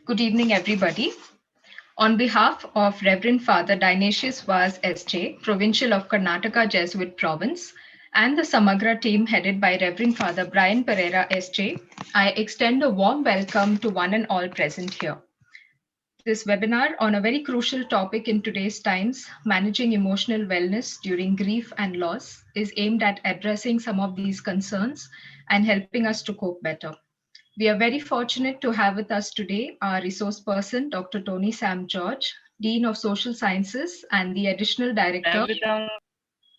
Good evening, everybody. On behalf of Reverend Father Dionysius Vaz S.J., Provincial of Karnataka Jesuit Province, and the Samagra team headed by Reverend Father Brian Pereira S.J., I extend a warm welcome to one and all present here. This webinar on a very crucial topic in today's times, managing emotional wellness during grief and loss, is aimed at addressing some of these concerns and helping us to cope better. We are very fortunate to have with us today our resource person, Dr. Tony Sam George, Dean of Social Sciences and the Additional Director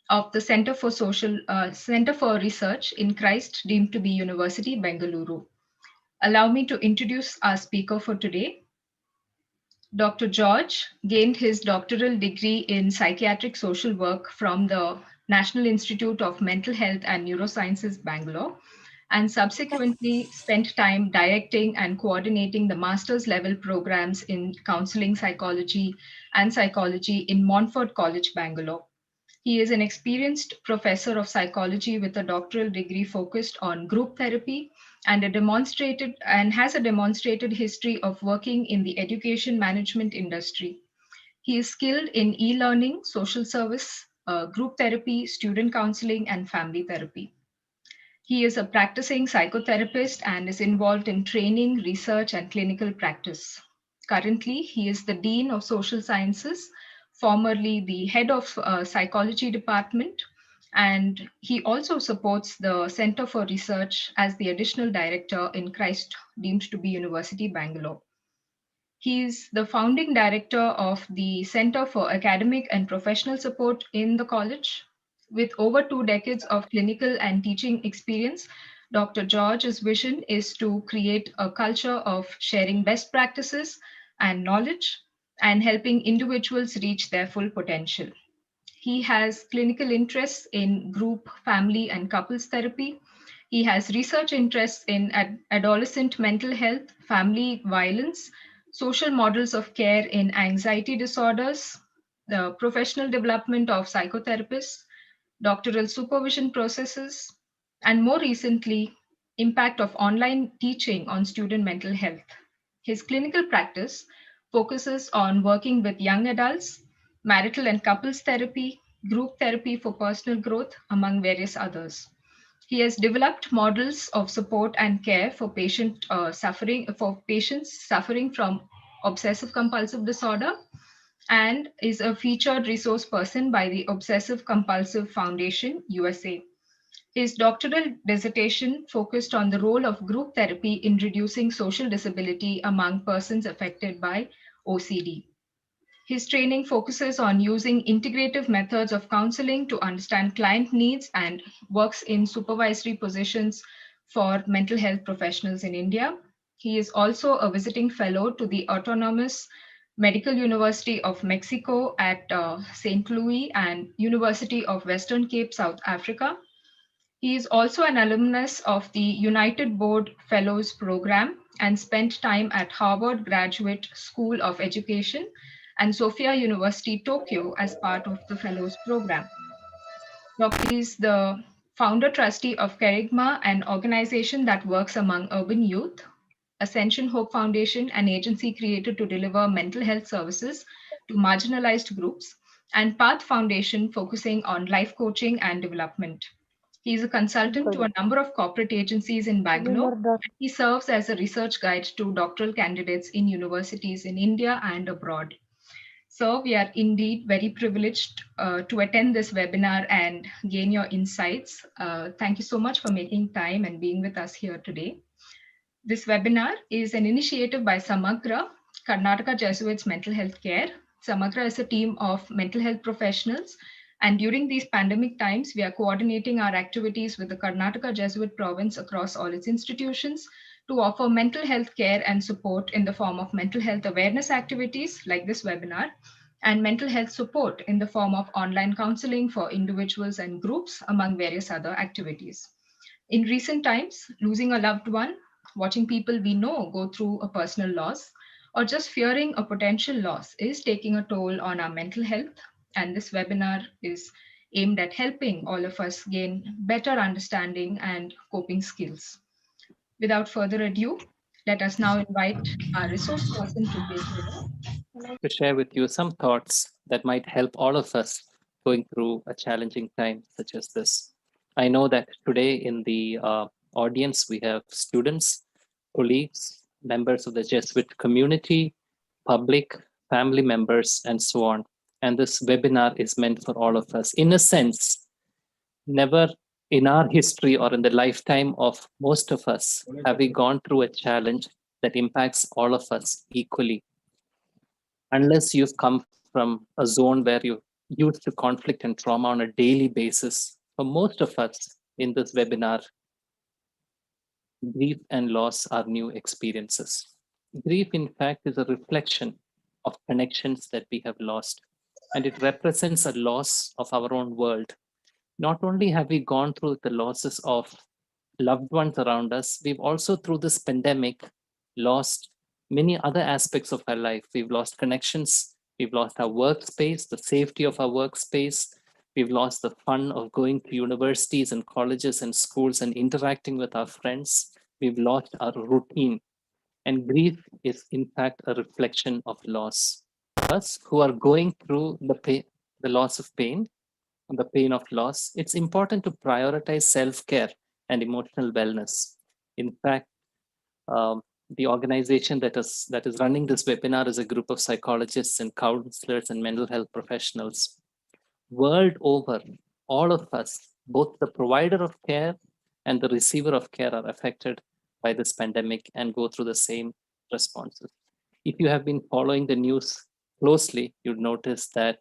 of the Center for Research in Christ, deemed to be University, Bengaluru. Allow me to introduce our speaker for today. Dr. George gained his doctoral degree in psychiatric social work from the National Institute of Mental Health and Neurosciences, Bangalore, and subsequently spent time directing and coordinating the master's level programs in counseling psychology and psychology in Montfort College, Bangalore. He is an experienced professor of psychology with a doctoral degree focused on group therapy and has a demonstrated history of working in the education management industry. He is skilled in e-learning, social service, group therapy, student counseling, and family therapy. He is a practicing psychotherapist and is involved in training, research, and clinical practice. Currently, he is the Dean of Social Sciences, formerly the head of psychology department, and he also supports the Center for Research as the additional director in Christ, deemed to be University, Bangalore. He is the founding director of the Center for Academic and Professional Support in the college. With over 2 decades of clinical and teaching experience, Dr. George's vision is to create a culture of sharing best practices and knowledge and helping individuals reach their full potential. He has clinical interests in group, family, and couples therapy. He has research interests in adolescent mental health, family violence, social models of care in anxiety disorders, the professional development of psychotherapists, doctoral supervision processes, and more recently, impact of online teaching on student mental health. His clinical practice focuses on working with young adults, marital and couples therapy, group therapy for personal growth, among various others. He has developed models of support and care for patients suffering from obsessive compulsive disorder and is a featured resource person by the Obsessive Compulsive Foundation, USA. His doctoral dissertation focused on the role of group therapy in reducing social disability among persons affected by OCD. His training focuses on using integrative methods of counseling to understand client needs and works in supervisory positions for mental health professionals in India. He is also a visiting fellow to the Autonomous Medical University of Mexico at St. Louis and University of Western Cape, South Africa. He is also an alumnus of the United Board Fellows Program and spent time at Harvard Graduate School of Education and Sophia University, Tokyo, as part of the Fellows Program. Dr. is the founder trustee of Kerygma, an organization that works among urban youth, Ascension Hope Foundation, an agency created to deliver mental health services to marginalized groups, and Path Foundation, focusing on life coaching and development. He is a consultant to a number of corporate agencies in Bangalore. He serves as a research guide to doctoral candidates in universities in India and abroad. So we are indeed very privileged to attend this webinar and gain your insights. Thank you so much for making time and being with us here today. This webinar is an initiative by Samagra, Karnataka Jesuits Mental Health Care. Samagra is a team of mental health professionals, and during these pandemic times, we are coordinating our activities with the Karnataka Jesuit province across all its institutions to offer mental health care and support in the form of mental health awareness activities like this webinar, and mental health support in the form of online counseling for individuals and groups, among various other activities. In recent times, losing a loved one, watching people we know go through a personal loss, or just fearing a potential loss is taking a toll on our mental health. And this webinar is aimed at helping all of us gain better understanding and coping skills. Without further ado, Let us now invite our resource person to begin. I'd like to share with you some thoughts that might help all of us going through a challenging time such as this. I know that today in the audience we have students, colleagues, members of the Jesuit community, public, family members, and so on. And this webinar is meant for all of us. In a sense, never in our history or in the lifetime of most of us have we gone through a challenge that impacts all of us equally, unless you've come from a zone where you're used to conflict and trauma on a daily basis. For most of us in this webinar, grief and loss are new experiences. Grief, in fact, is a reflection of connections that we have lost, and it represents a loss of our own world. Not only have we gone through the losses of loved ones around us, we've also, through this pandemic, lost many other aspects of our life. We've lost connections, we've lost our workspace, the safety of our workspace, we've lost the fun of going to universities and colleges and schools and interacting with our friends. We've lost our routine. And grief is, in fact, a reflection of loss. Us who are going through the loss of pain, the pain of loss, it's important to prioritize self care and emotional wellness. In fact, um, the organization that is running this webinar is a group of psychologists and counselors and mental health professionals. World over, all of us, both the provider of care and the receiver of care, are affected by this pandemic and go through the same responses. If you have been following the news closely, you'd notice that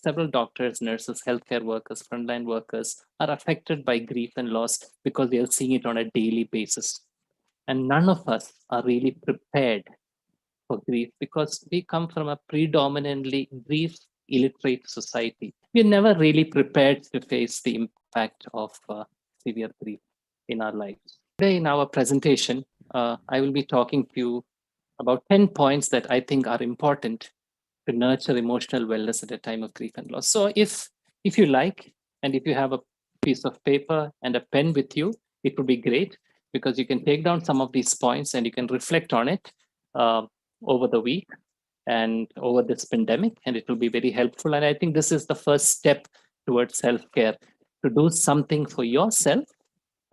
several doctors, nurses, healthcare workers, frontline workers are affected by grief and loss because they are seeing it on a daily basis. And none of us are really prepared for grief because we come from a predominantly grief illiterate society. We're never really prepared to face the impact of severe grief in our lives. Today, in our presentation, I will be talking to you about 10 points that I think are important to nurture emotional wellness at a time of grief and loss. So if you like, and if you have a piece of paper and a pen with you, it would be great because you can take down some of these points and you can reflect on it uh, over the week and over this pandemic, and it will be very helpful. And I think this is the first step towards self-care, to do something for yourself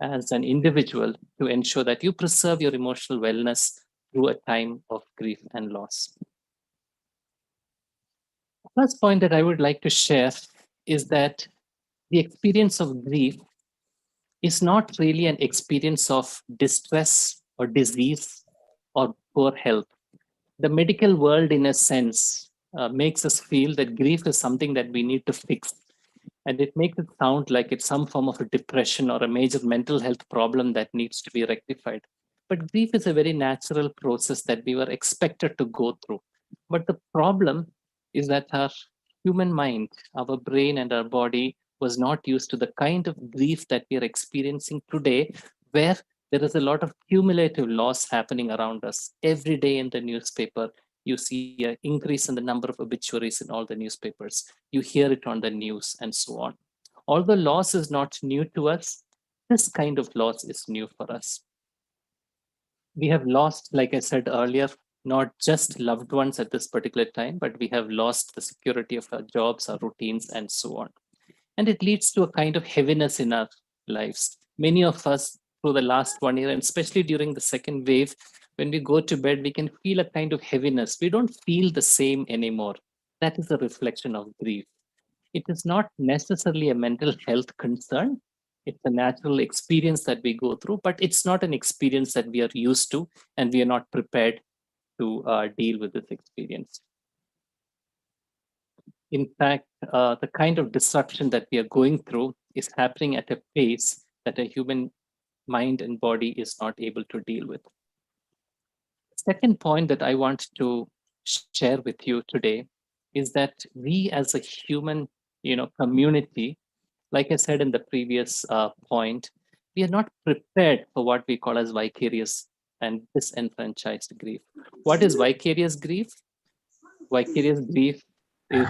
as an individual to ensure that you preserve your emotional wellness through a time of grief and loss. First point that I would like to share is that the experience of grief is not really an experience of distress or disease or poor health. The medical world, in a sense, makes us feel that grief is something that we need to fix. And it makes it sound like it's some form of a depression or a major mental health problem that needs to be rectified. But grief is a very natural process that we were expected to go through. But the problem is that our human mind, our brain, and our body was not used to the kind of grief that we are experiencing today, where there is a lot of cumulative loss happening around us. Every day in the newspaper, you see an increase in the number of obituaries in all the newspapers. You hear it on the news and so on. Although loss is not new to us, this kind of loss is new for us. We have lost, like I said earlier, not just loved ones at this particular time, but we have lost the security of our jobs, our routines, and so on. And it leads to a kind of heaviness in our lives. Many of us, through the last 1 year, and especially during the second wave, when we go to bed, we can feel a kind of heaviness. We don't feel the same anymore. That is a reflection of grief. It is not necessarily a mental health concern. It's a natural experience that we go through, but it's not an experience that we are used to, and we are not prepared to deal with this experience. In fact, the kind of disruption that we are going through is happening at a pace that a human mind and body is not able to deal with. Second point that I want to share with you today is that we as a human, community, like I said in the previous point, we are not prepared for what we call as vicarious and disenfranchised grief. What is vicarious grief? Vicarious grief is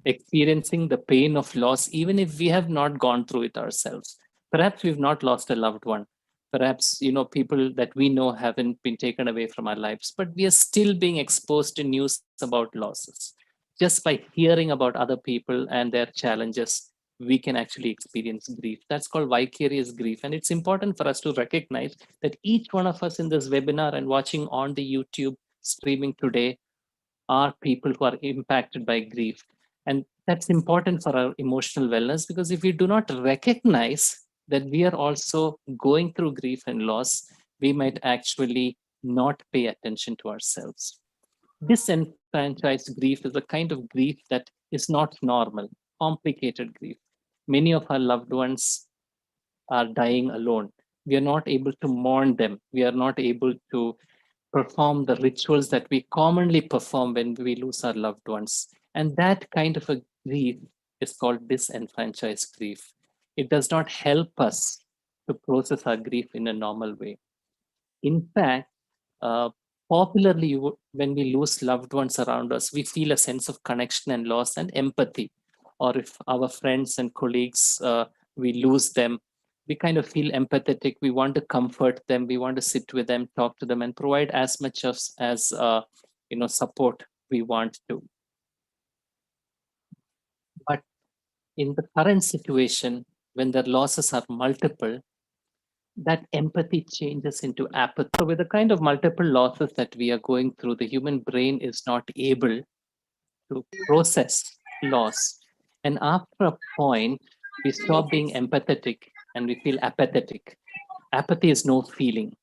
experiencing the pain of loss, even if we have not gone through it ourselves. Perhaps we've not lost a loved one, Perhaps, people that we know haven't been taken away from our lives, but we are still being exposed to news about losses. Just by hearing about other people and their challenges, we can actually experience grief. That's called vicarious grief. And it's important for us to recognize that each one of us in this webinar and watching on the YouTube streaming today are people who are impacted by grief. And that's important for our emotional wellness, because if we do not recognize that we are also going through grief and loss, we might actually not pay attention to ourselves. Disenfranchised grief is a kind of grief that is not normal, complicated grief. Many of our loved ones are dying alone. We are not able to mourn them. We are not able to perform the rituals that we commonly perform when we lose our loved ones. And that kind of a grief is called disenfranchised grief. It does not help us to process our grief in a normal way. In fact, uh, popularly, when we lose loved ones around us, we feel a sense of connection and loss and empathy. Or if our friends and colleagues, we lose them, we kind of feel empathetic. We want to comfort them. We want to sit with them, talk to them, and provide as much as support we want to. But in the current situation, when the losses are multiple, that empathy changes into apathy. So, with the kind of multiple losses that we are going through, the human brain is not able to process loss. And after a point, we stop being empathetic and we feel apathetic. Apathy is no feeling.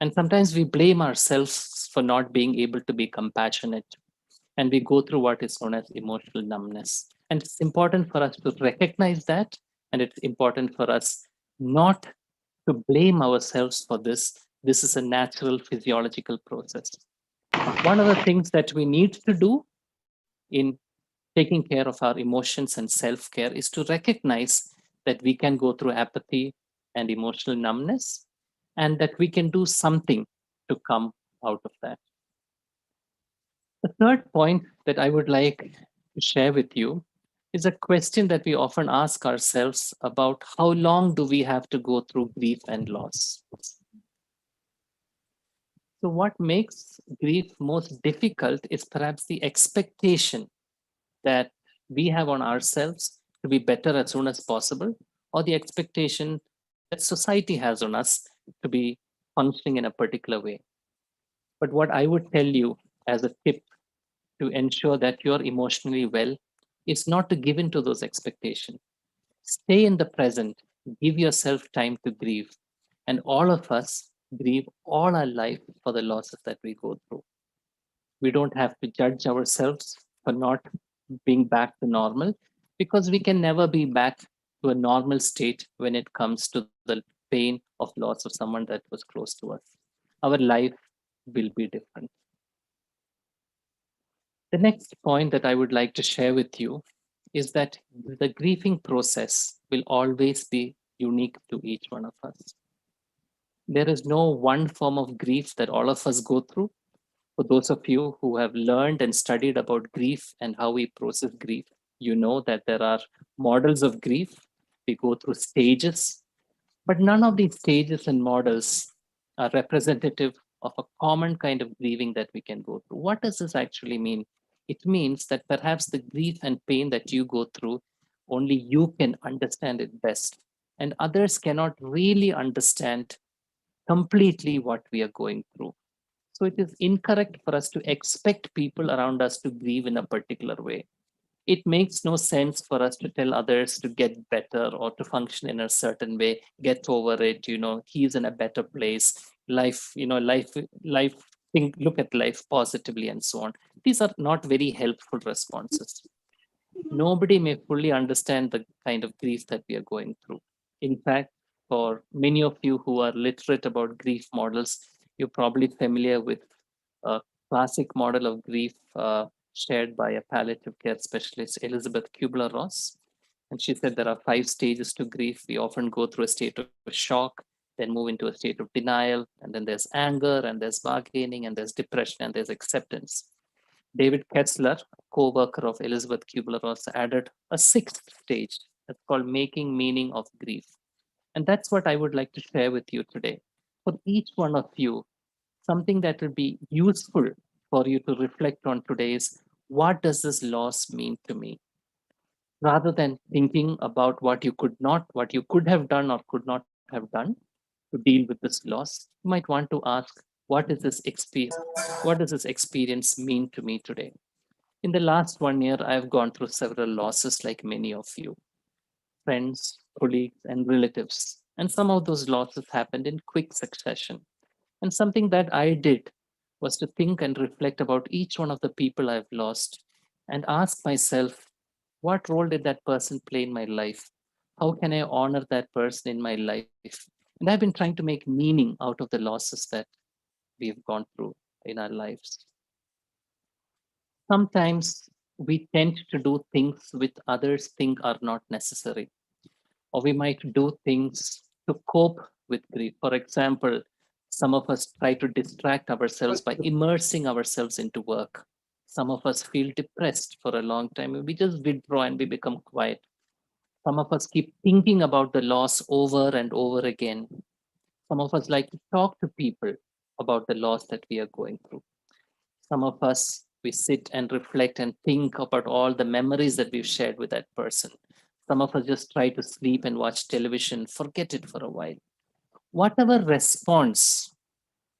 And sometimes we blame ourselves for not being able to be compassionate. And we go through what is known as emotional numbness. And it's important for us to recognize that. And it's important for us not to blame ourselves for this. This is a natural physiological process. One of the things that we need to do in taking care of our emotions and self care is to recognize that we can go through apathy and emotional numbness, and that we can do something to come out of that. The third point that I would like to share with you is a question that we often ask ourselves about: how long do we have to go through grief and loss? So, what makes grief most difficult is perhaps the expectation that we have on ourselves to be better as soon as possible, or the expectation that society has on us to be functioning in a particular way. But what I would tell you as a tip to ensure that you're emotionally well is not to give in to those expectations. Stay in the present, give yourself time to grieve. And all of us grieve all our life for the losses that we go through. We don't have to judge ourselves for not being back to normal, because we can never be back to a normal state when it comes to the pain of loss of someone that was close to us. Our life will be different. The next point that I would like to share with you is that the grieving process will always be unique to each one of us. There is no one form of grief that all of us go through. For those of you who have learned and studied about grief and how we process grief, you know that there are models of grief. We go through stages, but none of these stages and models are representative of a common kind of grieving that we can go through. What does this actually mean? It means that perhaps the grief and pain that you go through, only you can understand it best. And others cannot really understand completely what we are going through. So it is incorrect for us to expect people around us to grieve in a particular way. It makes no sense for us to tell others to get better or to function in a certain way, get over it, he's in a better place, life, look at life positively and so on. These are not very helpful responses. Nobody may fully understand the kind of grief that we are going through. In fact, for many of you who are literate about grief models, you're probably familiar with a classic model of grief shared by a palliative care specialist, Elizabeth Kubler-Ross. And she said there are 5 stages to grief. We often go through a state of shock, then move into a state of denial, and then there's anger, and there's bargaining, and there's depression, and there's acceptance. David Ketzler, co-worker of Elizabeth Kubler-Ross, added a 6th stage that's called making meaning of grief. And that's what I would like to share with you today. For each one of you, something that will be useful for you to reflect on today is, what does this loss mean to me? Rather than thinking about what you could have done or could not have done to deal with this loss, you might want to ask, what does this experience mean to me today? In the last 1 year, I've gone through several losses like many of you, friends, colleagues, and relatives. And some of those losses happened in quick succession. And something that I did was to think and reflect about each one of the people I've lost and ask myself, what role did that person play in my life? How can I honor that person in my life? And I've been trying to make meaning out of the losses that we've gone through in our lives. Sometimes we tend to do things which others think are not necessary, or we might do things to cope with grief. For example, some of us try to distract ourselves by immersing ourselves into work. Some of us feel depressed for a long time and we just withdraw and we become quiet. Some of us keep thinking about the loss over and over again. Some of us like to talk to people about the loss that we are going through. Some of us, we sit and reflect and think about all the memories that we've shared with that person. Some of us just try to sleep and watch television, forget it for a while. Whatever response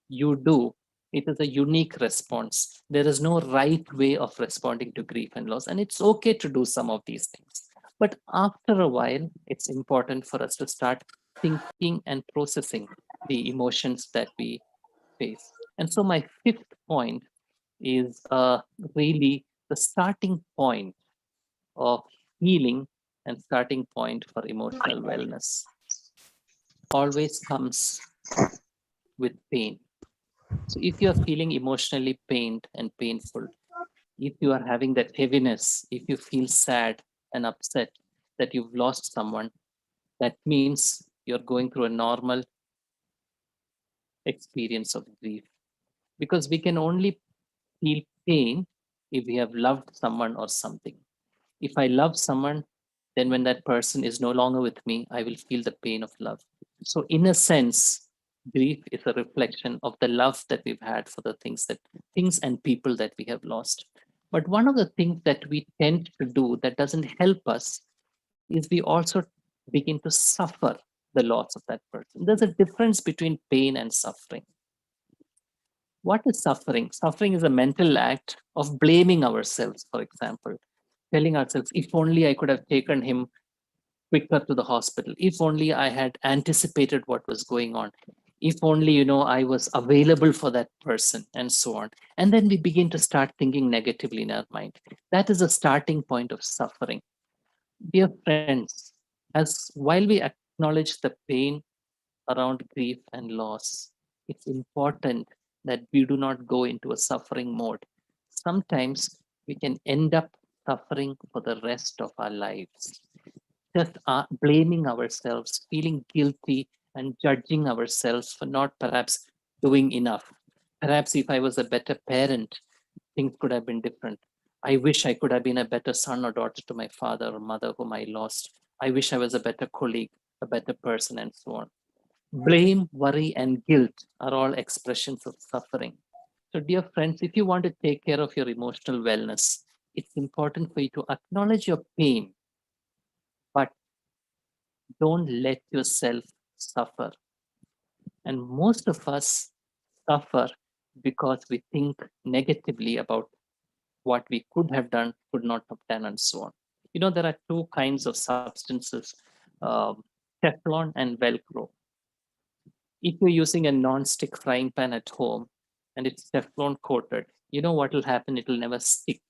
you do, it is a unique response. There is no right way of responding to grief and loss, and it's okay to do some of these things. But after a while, it's important for us to start thinking and processing the emotions that we face. And so, my fifth point is really the starting point of healing and starting point for emotional wellness always comes with pain. So if you are feeling emotionally pained and painful, if you are having that heaviness, if you feel sad and upset that you've lost someone, that means you're going through a normal experience of grief, because we can only feel pain if we have loved someone or something. If I love someone, then when that person is no longer with me, I will feel the pain of love. So, in a sense, grief is a reflection of the love that we've had for the things and people that we have lost. But one of the things that we tend to do that doesn't help us is we also begin to suffer the loss of that person. There's a difference between pain and suffering. What is suffering? Suffering is a mental act of blaming ourselves, for example, telling ourselves, if only I could have taken him quicker to the hospital, if only I had anticipated what was going on, if only, I was available for that person, and so on. And then we begin to start thinking negatively in our mind. That is a starting point of suffering. Dear friends, as while we acknowledge the pain around grief and loss, it's important that we do not go into a suffering mode. Sometimes we can end up suffering for the rest of our lives, just blaming ourselves, feeling guilty, and judging ourselves for not perhaps doing enough. Perhaps if I was a better parent, things could have been different. I wish I could have been a better son or daughter to my father or mother whom I lost. I wish I was a better colleague, a better person, and so on. Blame, worry, and guilt are all expressions of suffering. So, dear friends, if you want to take care of your emotional wellness, it's important for you to acknowledge your pain, but don't let yourself suffer. And most of us suffer because we think negatively about what we could have done, could not have done, and so on. There are two kinds of substances, um, Teflon and Velcro. If you're using a non-stick frying pan at home and it's Teflon coated, you know what will happen? It will never stick.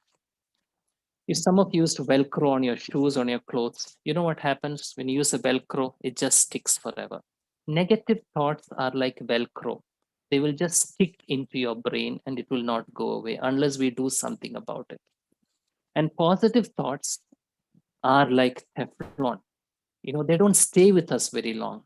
If some of you used Velcro on your shoes, on your clothes, you know what happens when you use a Velcro? It just sticks forever. Negative thoughts are like Velcro. They will just stick into your brain and it will not go away unless we do something about it. And positive thoughts are like Teflon. They don't stay with us very long.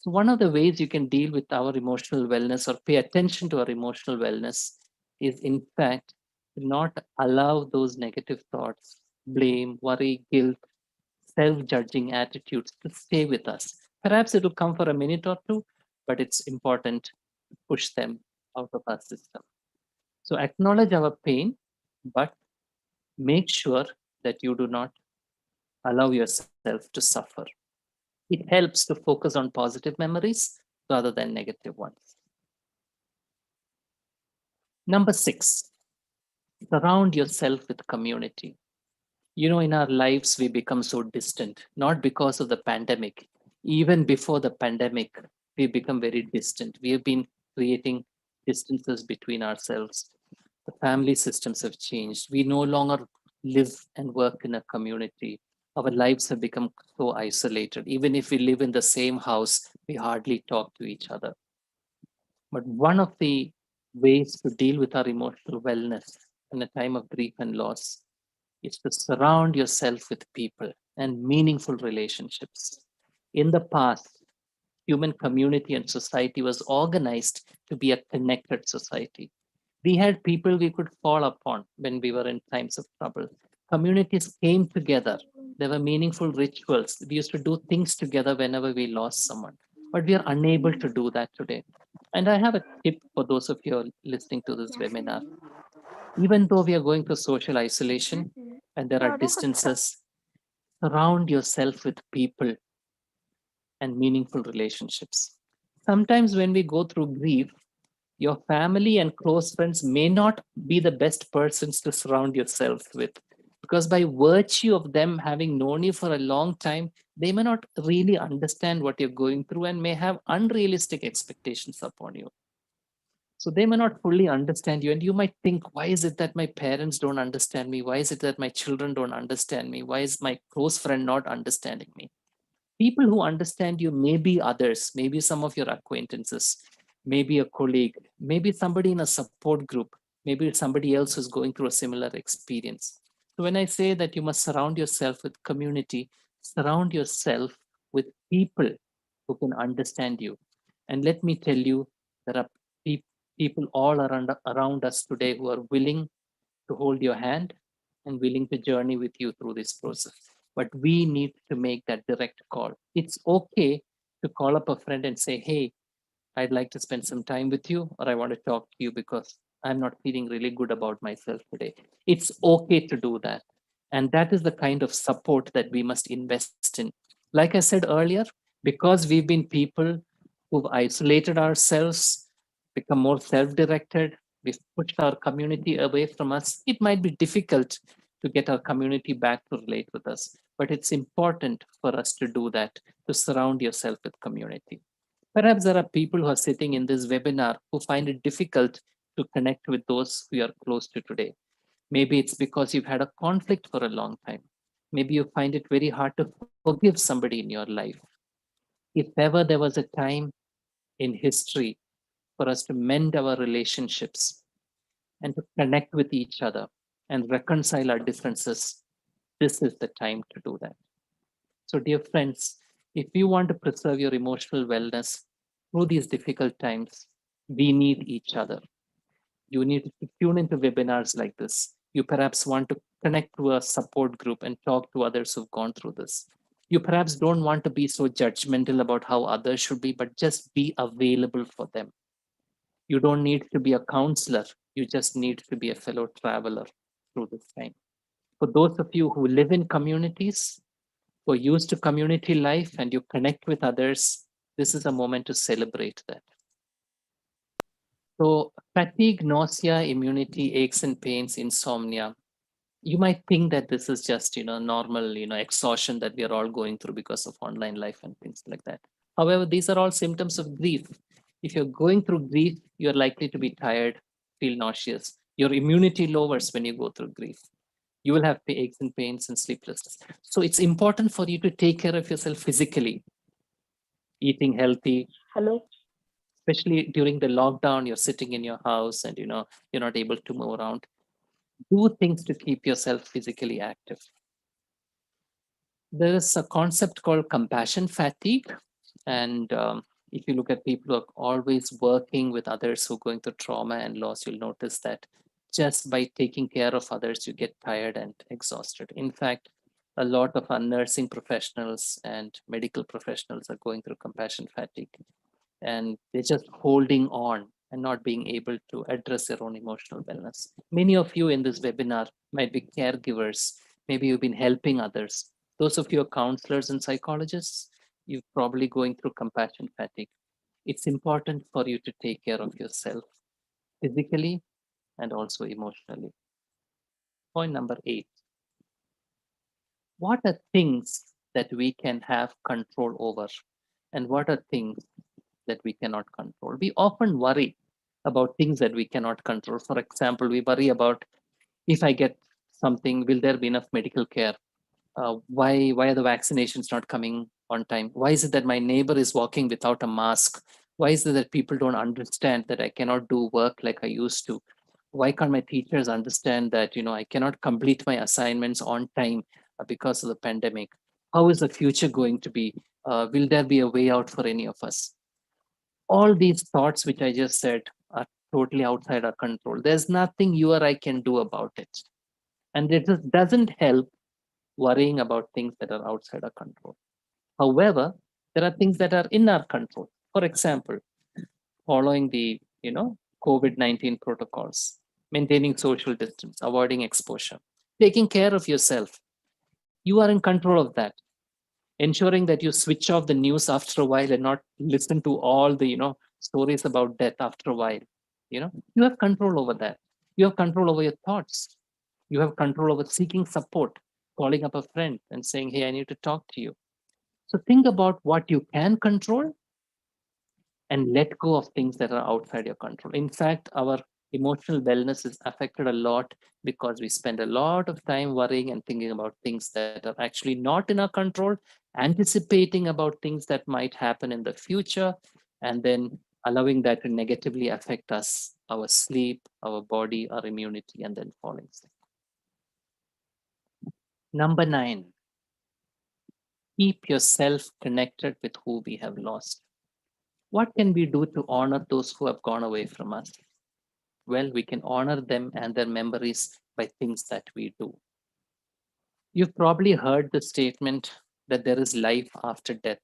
So, one of the ways you can deal with our emotional wellness or pay attention to our emotional wellness is, in fact, not allow those negative thoughts, blame, worry, guilt, self judging attitudes to stay with us. Perhaps it will come for a minute or two, but it's important to push them out of our system. So acknowledge our pain, but make sure that you do not allow yourself to suffer. It helps to focus on positive memories rather than negative ones. Number 6, surround yourself with community. In our lives, we become so distant, not because of the pandemic. Even before the pandemic, we become very distant. We have been creating distances between ourselves. The family systems have changed. We no longer live and work in a community. Our lives have become so isolated. Even if we live in the same house, we hardly talk to each other. But one of the ways to deal with our emotional wellness in a time of grief and loss is to surround yourself with people and meaningful relationships. In the past, human community and society was organized to be a connected society. We had people we could fall upon when we were in times of trouble. Communities came together. There were meaningful rituals. We used to do things together whenever we lost someone. But we are unable to do that today. And I have a tip for those of you listening to this webinar. Even though we are going through social isolation and there are distances, surround yourself with people and meaningful relationships. Sometimes when we go through grief, your family and close friends may not be the best persons to surround yourself with, because by virtue of them having known you for a long time, they may not really understand what you're going through and may have unrealistic expectations upon you. So they may not fully understand you, and you might think, why is it that my parents don't understand me? Why is it that my children don't understand me? Why is my close friend not understanding me? People who understand you may be others, maybe some of your acquaintances, maybe a colleague, maybe somebody in a support group, maybe somebody else who's going through a similar experience. So when I say that you must surround yourself with community, surround yourself with people who can understand you. And let me tell you, there are people all around us today who are willing to hold your hand and willing to journey with you through this process. But we need to make that direct call. It's okay to call up a friend and say, hey, I'd like to spend some time with you, or I want to talk to you because I'm not feeling really good about myself today. It's okay to do that. And that is the kind of support that we must invest in. Like I said earlier, because we've been people who've isolated ourselves, become more self directed, we've pushed our community away from us, it might be difficult to get our community back to relate with us. But it's important for us to do that, to surround yourself with community. Perhaps there are people who are sitting in this webinar who find it difficult to connect with those who are close to today. Maybe it's because you've had a conflict for a long time. Maybe you find it very hard to forgive somebody in your life. If ever there was a time in history for us to mend our relationships and to connect with each other and reconcile our differences, this is the time to do that. So, dear friends, if you want to preserve your emotional wellness through these difficult times, we need each other. You need to tune into webinars like this. You perhaps want to connect to a support group and talk to others who've gone through this. You perhaps don't want to be so judgmental about how others should be, but just be available for them. You don't need to be a counselor, you just need to be a fellow traveler through this time. For those of you who live in communities, who are used to community life and you connect with others, this is a moment to celebrate that. So, fatigue, nausea, immunity, aches and pains, insomnia. You might think that this is just, normal, exhaustion that we are all going through because of online life and things like that. However, these are all symptoms of grief. If you're going through grief, you're likely to be tired, feel nauseous. Your immunity lowers when you go through grief. You will have aches and pains and sleeplessness. So it's important for you to take care of yourself physically, eating healthy, Hello. especially during the lockdown. You're sitting in your house and you're not able to move around. Do things to keep yourself physically active. There is a concept called compassion fatigue. And if you look at people who are always working with others who are going through trauma and loss, you'll notice that just by taking care of others, you get tired and exhausted. In fact, a lot of our nursing professionals and medical professionals are going through compassion fatigue. and they're just holding on and not being able to address their own emotional wellness. Many of you in this webinar might be caregivers. Maybe you've been helping others. Those of you are counselors and psychologists, you're probably going through compassion fatigue. It's important for you to take care of yourself physically and also emotionally. Point number 8. What are things that we can have control over? And what are things that we cannot control? We often worry about things that we cannot control. For example, we worry about, if I get something, will there be enough medical care? Why are the vaccinations not coming on time? Why is it that my neighbor is walking without a mask? Why is it that people don't understand that I cannot do work like I used to? Why can't my teachers understand that I cannot complete my assignments on time because of the pandemic? How is the future going to be? Will there be a way out for any of us? All these thoughts which I just said are totally outside our control. There's nothing you or I can do about it. And it just doesn't help worrying about things that are outside our control. However, there are things that are in our control. For example, following the COVID-19 protocols, maintaining social distance, avoiding exposure, taking care of yourself. You are in control of that. Ensuring that you switch off the news after a while and not listen to all the stories about death after a while. You have control over that. You have control over your thoughts. You have control over seeking support, calling up a friend and saying, hey, I need to talk to you. So think about what you can control and let go of things that are outside your control. In fact, our emotional wellness is affected a lot because we spend a lot of time worrying and thinking about things that are actually not in our control, anticipating about things that might happen in the future, and then allowing that to negatively affect us, our sleep, our body, our immunity, and then falling sick. Number 9, keep yourself connected with who we have lost. What can we do to honor those who have gone away from us? Well, we can honor them and their memories by things that we do. You've probably heard the statement that there is life after death.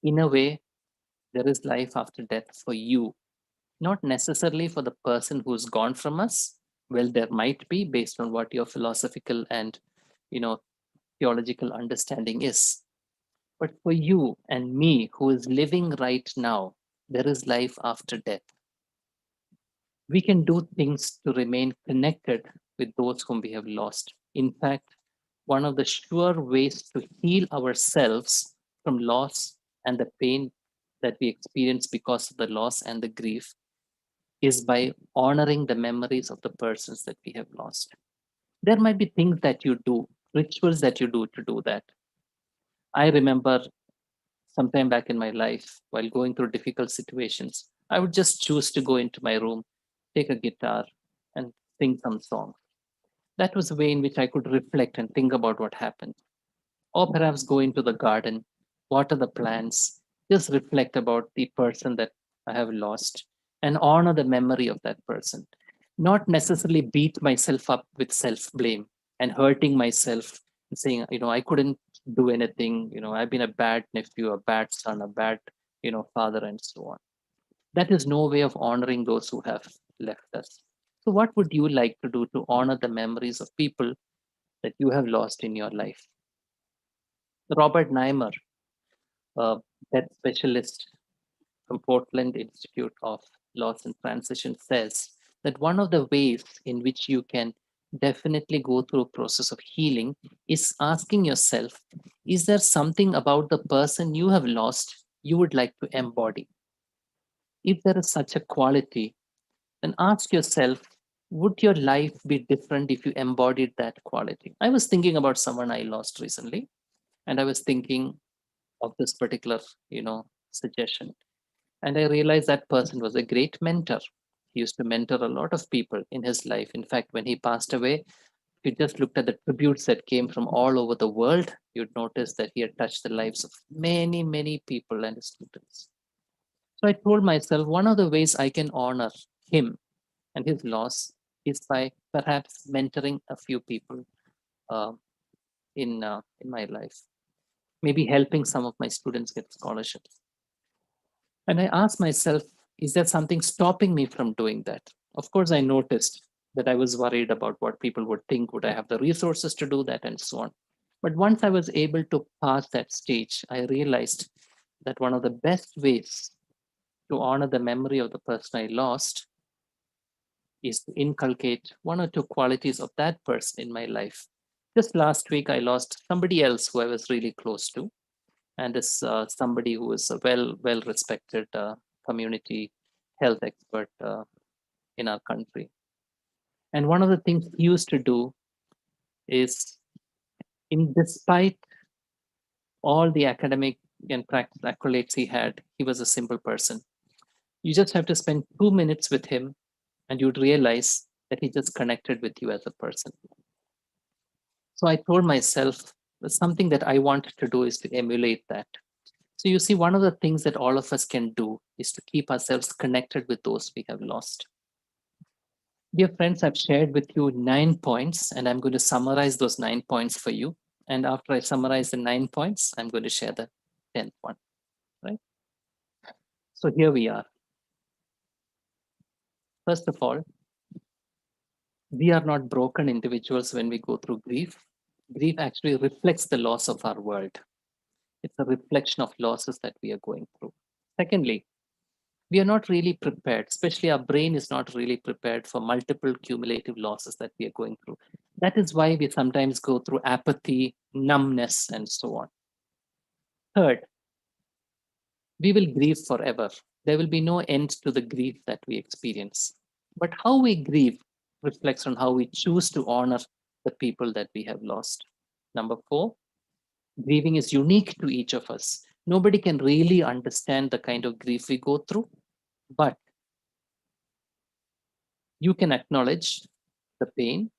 In a way, there is life after death for you, not necessarily for the person who's gone from us. Well, there might be, based on what your philosophical and you know theological understanding is. But for you and me, who is living right now, there is life after death. We can do things to remain connected with those whom we have lost. In fact, one of the sure ways to heal ourselves from loss and the pain that we experience because of the loss and the grief is by honoring the memories of the persons that we have lost. There might be things that you do, rituals that you do to do that. I remember sometime back in my life, while going through difficult situations, I would just choose to go into my room, take a guitar, and sing some songs. That was a way in which I could reflect and think about what happened. Or perhaps go into the garden, water the plants, just reflect about the person that I have lost and honor the memory of that person. Not necessarily beat myself up with self blame and hurting myself and saying, I couldn't do anything, I've been a bad nephew, a bad son, a bad, father, and so on. That is no way of honoring those who have left us. So, what would you like to do to honor the memories of people that you have lost in your life? Robert Neimer, a death specialist from Portland Institute of Loss and Transition, says that one of the ways in which you can definitely go through a process of healing is asking yourself, is there something about the person you have lost you would like to embody? If there is such a quality, then ask yourself, would your life be different if you embodied that quality? I was thinking about someone I lost recently, and I was thinking of this particular, suggestion. And I realized that person was a great mentor. He used to mentor a lot of people in his life. In fact, when he passed away, if you just looked at the tributes that came from all over the world, you'd notice that he had touched the lives of many, many people and his students. So I told myself one of the ways I can honor him and his loss is by perhaps mentoring a few people uh, in my life, maybe helping some of my students get scholarships. And I asked myself, is there something stopping me from doing that? Of course, I noticed that I was worried about what people would think. Would I have the resources to do that, and so on? But once I was able to pass that stage, I realized that one of the best ways to honor the memory of the person I lost is to inculcate one or two qualities of that person in my life. Just last week, I lost somebody else who I was really close to, and is somebody who is a well respected community health expert in our country. And one of the things he used to do is, in despite all the academic and practice accolades he had, he was a simple person. You just have to spend 2 minutes with him, and you'd realize that he just connected with you as a person. So I told myself something that I wanted to do is to emulate that. So you see, one of the things that all of us can do is to keep ourselves connected with those we have lost. Dear friends, I've shared with you 9 points, and I'm going to summarize those 9 points for you. And after I summarize the 9 points, I'm going to share the 10th one, right? So here we are. First of all, we are not broken individuals when we go through grief. Grief actually reflects the loss of our world. It's a reflection of losses that we are going through. Secondly, we are not really prepared, especially our brain is not really prepared for multiple cumulative losses that we are going through. That is why we sometimes go through apathy, numbness, and so on. Third, we will grieve forever. There will be no end to the grief that we experience. But how we grieve reflects on how we choose to honor the people that we have lost. Number four, grieving is unique to each of us. Nobody can really understand the kind of grief we go through, but you can acknowledge the pain,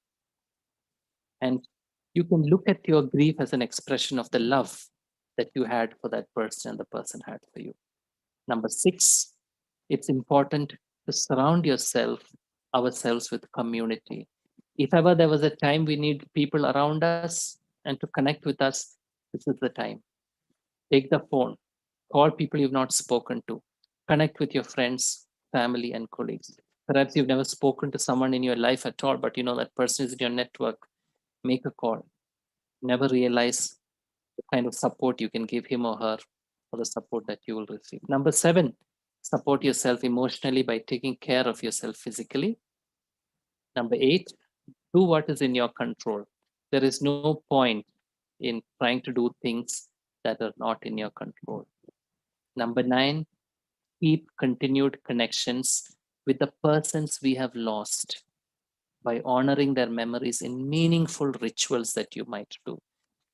and you can look at your grief as an expression of the love that you had for that person and the person had for you. Number six, it's important to surround ourselves with community. If ever there was a time we need people around us and to connect with us, this is the time. Take the phone, call people you've not spoken to, connect with your friends, family, and colleagues. Perhaps you've never spoken to someone in your life at all, but you know that person is in your network. Make a call. Never realize the kind of support you can give him or her, or the support that you will receive. Number seven, support yourself emotionally by taking care of yourself physically. Number eight, do what is in your control. There is no point in trying to do things that are not in your control. Number nine, keep continued connections with the persons we have lost by honoring their memories in meaningful rituals that you might do.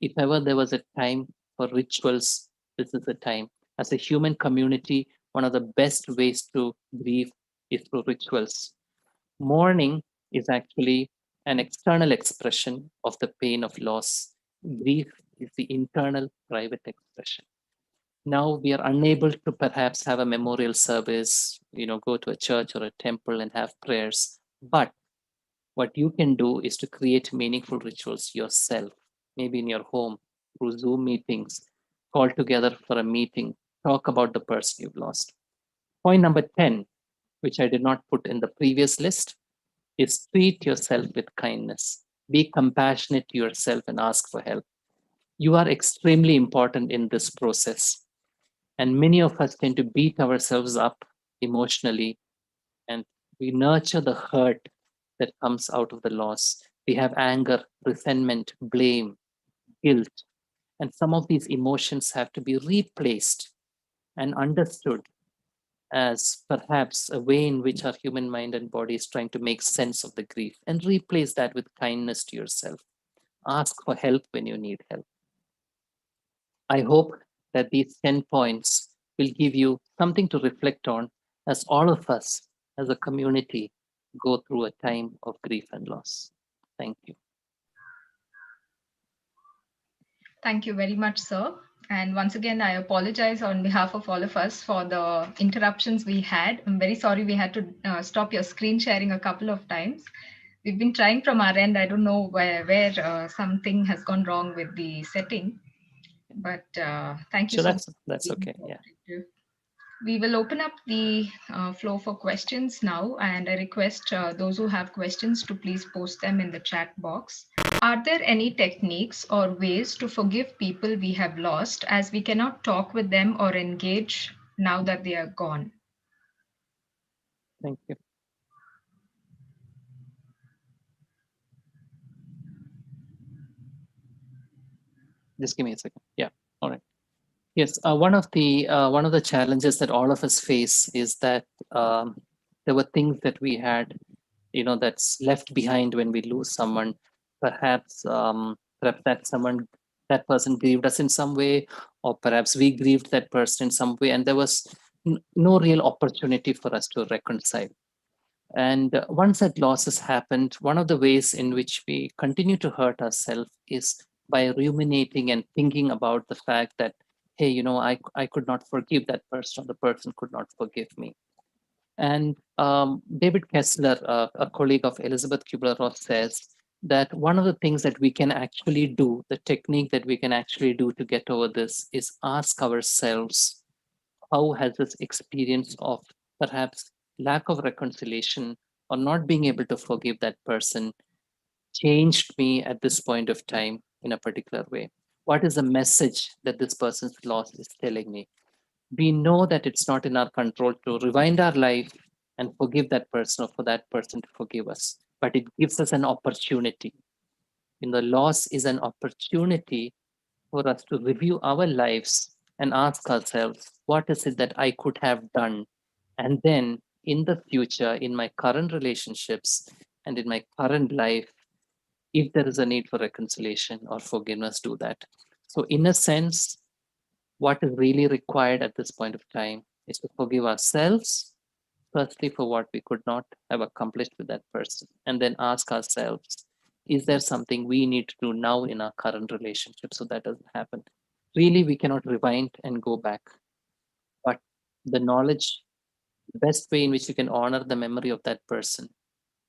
If ever there was a time for rituals, this is the time. As a human community, one of the best ways to grieve is through rituals. Mourning is actually an external expression of the pain of loss. Grief is the internal, private expression. Now we are unable to perhaps have a memorial service, go to a church or a temple and have prayers. But what you can do is to create meaningful rituals yourself, maybe in your home, through Zoom meetings, call together for a meeting, talk about the person you've lost. Point number 10, which I did not put in the previous list, is treat yourself with kindness. Be compassionate to yourself and ask for help. You are extremely important in this process. And many of us tend to beat ourselves up emotionally, and we nurture the hurt that comes out of the loss. We have anger, resentment, blame, guilt. And some of these emotions have to be replaced and understood as perhaps a way in which our human mind and body is trying to make sense of the grief, and replace that with kindness to yourself. Ask for help when you need help. I hope that these 10 points will give you something to reflect on as all of us as a community go through a time of grief and loss. Thank you. Thank you very much, sir. And once again, I apologize on behalf of all of us for the interruptions we had. I'm very sorry we had to stop your screen sharing a couple of times. We've been trying from our end. I don't know where something has gone wrong with the setting, but thank you So so much. that's okay. Yeah. We will open up the floor for questions now, and I request those who have questions to please post them in the chat box. Are there any techniques or ways to forgive people we have lost as we cannot talk with them or engage now that they are gone? Thank you. Just give me a second. Yeah. All right. Yes. One of the challenges that all of us face is that there were things that we had, that's left behind when we lose someone. Perhaps that person grieved us in some way, or perhaps we grieved that person in some way, and there was no real opportunity for us to reconcile. And once that loss has happened, one of the ways in which we continue to hurt ourselves is by ruminating and thinking about the fact that, hey, I could not forgive that person, or the person could not forgive me. And David Kessler, a colleague of Elizabeth Kubler-Ross, says that one of the things that we can actually do, the technique that we can actually do to get over this, is ask ourselves, how has this experience of perhaps lack of reconciliation or not being able to forgive that person changed me at this point of time in a particular way? What is the message that this person's loss is telling me? We know that it's not in our control to rewind our life and forgive that person or for that person to forgive us, but it gives us an opportunity. The loss is an opportunity for us to review our lives and ask ourselves, what is it that I could have done? And then in the future, in my current relationships and in my current life, if there is a need for reconciliation or forgiveness, do that. So, in a sense, what is really required at this point of time is to forgive ourselves, firstly, for what we could not have accomplished with that person, and then ask ourselves, is there something we need to do now in our current relationship so that doesn't happen? Really, we cannot rewind and go back, but the knowledge, the best way in which you can honor the memory of that person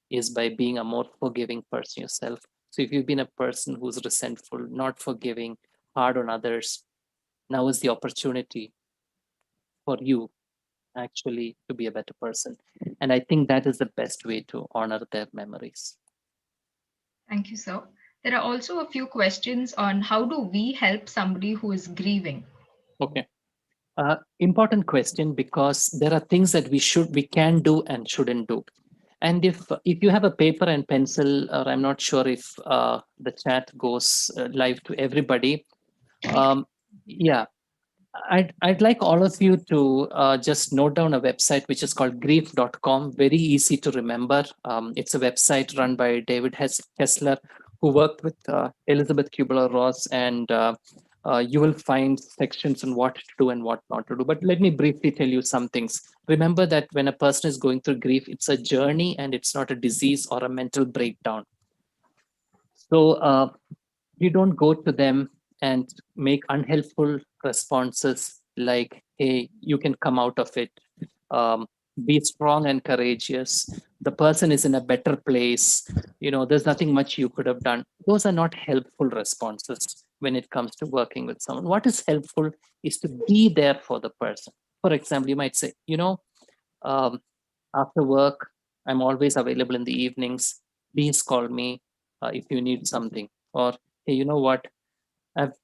is by being a more forgiving person yourself. So if you've been a person who's resentful, not forgiving, hard on others, now is the opportunity for you actually to be a better person. And I think that is the best way to honor their memories. Thank you, sir. There are also a few questions on how do we help somebody who is grieving? Okay. Important question, because there are things that we can do and shouldn't do. And if you have a paper and pencil, or I'm not sure if the chat goes live to everybody. Yeah, I'd like all of you to just note down a website which is called grief.com. Very easy to remember. It's a website run by David Kessler, who worked with Elizabeth Kubler-Ross, and you will find sections on what to do and what not to do. But let me briefly tell you some things. Remember that when a person is going through grief, it's a journey and it's not a disease or a mental breakdown. So you don't go to them and make unhelpful responses like, hey, you can come out of it. Um, be strong and courageous. The person is in a better place. There's nothing much you could have done. Those are not helpful responses when it comes to working with someone. What is helpful is to be there for the person. For example, you might say, um, after work, I'm always available in the evenings. Please call me if you need something. Or, hey, you know what?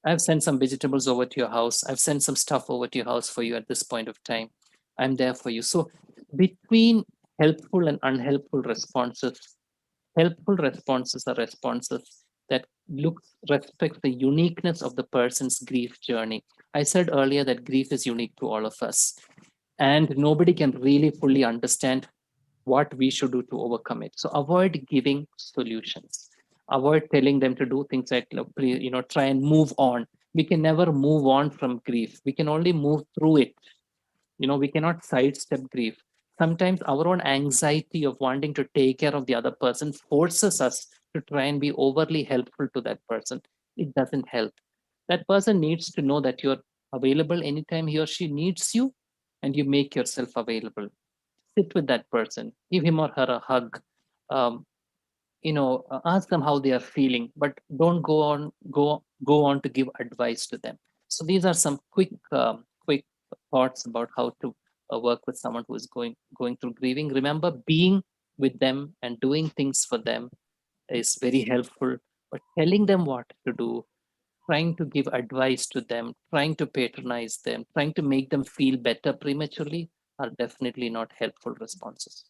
I've sent some vegetables over to your house. I've sent some stuff over to your house for you at this point of time. I'm there for you. So between helpful and unhelpful responses, helpful responses are responses that respect the uniqueness of the person's grief journey. I said earlier that grief is unique to all of us, and nobody can really fully understand what we should do to overcome it. So avoid giving solutions. Avoid telling them to do things like, try and move on. We can never move on from grief. We can only move through it. We cannot sidestep grief. Sometimes our own anxiety of wanting to take care of the other person forces us to try and be overly helpful to that person. It doesn't help. That person needs to know that you're available anytime he or she needs you, and you make yourself available. Sit with that person, give him or her a hug, um, ask them how they are feeling, but don't go on to give advice to them. So these are some quick thoughts about how to work with someone who is going through grieving, remember being with them and doing things for them is very helpful. But telling them what to do, trying to give advice to them, trying to patronize them, trying to make them feel better prematurely are definitely not helpful responses.